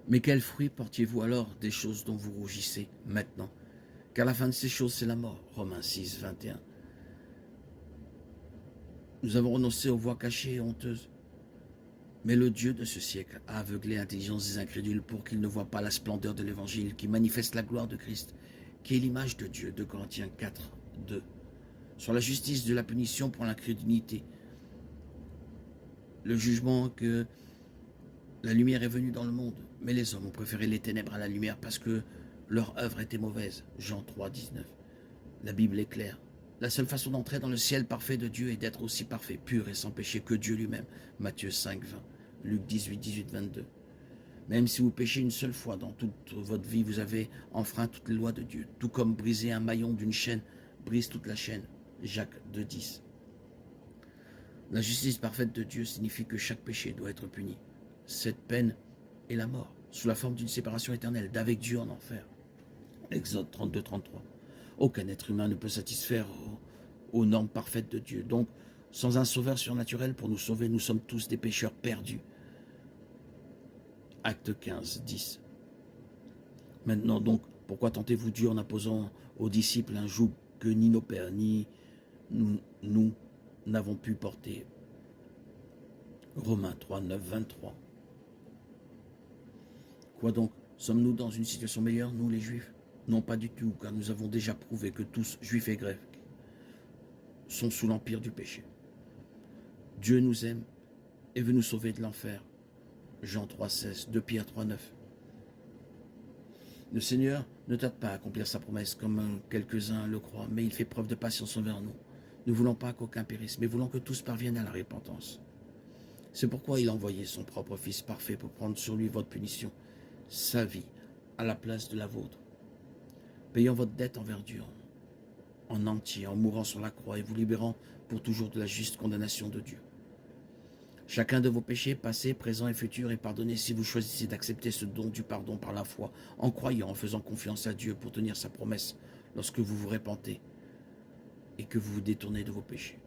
Mais quel fruit portiez-vous alors des choses dont vous rougissez maintenant? Car la fin de ces choses, c'est la mort. Romains 6, 21. Nous avons renoncé aux voies cachées et honteuses. Mais le Dieu de ce siècle a aveuglé l'intelligence des incrédules pour qu'ils ne voient pas la splendeur de l'Évangile qui manifeste la gloire de Christ, qui est l'image de Dieu, 2 Corinthiens 4, 2. Sur la justice de la punition pour l'incrédulité, le jugement que la lumière est venue dans le monde, mais les hommes ont préféré les ténèbres à la lumière parce que leur œuvre était mauvaise. Jean 3, 19. La Bible est claire. La seule façon d'entrer dans le ciel parfait de Dieu est d'être aussi parfait, pur et sans péché que Dieu lui-même. Matthieu 5, 20. Luc 18, 18, 22. Même si vous péchez une seule fois dans toute votre vie, vous avez enfreint toutes les lois de Dieu. Tout comme briser un maillon d'une chaîne brise toute la chaîne. Jacques 2, 10. La justice parfaite de Dieu signifie que chaque péché doit être puni. Cette peine est la mort, sous la forme d'une séparation éternelle d'avec Dieu en enfer. Exode 32, 33. Aucun être humain ne peut satisfaire aux normes parfaites de Dieu. Donc, sans un sauveur surnaturel pour nous sauver, nous sommes tous des pécheurs perdus. Acte 15, 10. Maintenant donc, pourquoi tentez-vous Dieu en imposant aux disciples un joug que ni nos pères, ni nous n'avons pu porter? Romains 3, 9, 23. Quoi donc? Sommes-nous dans une situation meilleure, nous les Juifs? Non, pas du tout, car nous avons déjà prouvé que tous, Juifs et Grecs, sont sous l'empire du péché. Dieu nous aime et veut nous sauver de l'enfer. Jean 3, 16, 2 Pierre 3, 9. Le Seigneur ne tarde pas à accomplir sa promesse comme quelques-uns le croient, mais il fait preuve de patience envers nous. Nous ne voulons pas qu'aucun périsse, mais voulons que tous parviennent à la repentance. C'est pourquoi il a envoyé son propre Fils parfait pour prendre sur lui votre punition, sa vie, à la place de la vôtre, payant votre dette envers Dieu en entier, en mourant sur la croix et vous libérant pour toujours de la juste condamnation de Dieu. Chacun de vos péchés, passés, présents et futurs, est pardonné si vous choisissez d'accepter ce don du pardon par la foi, en croyant, en faisant confiance à Dieu pour tenir sa promesse lorsque vous vous repentez et que vous vous détournez de vos péchés.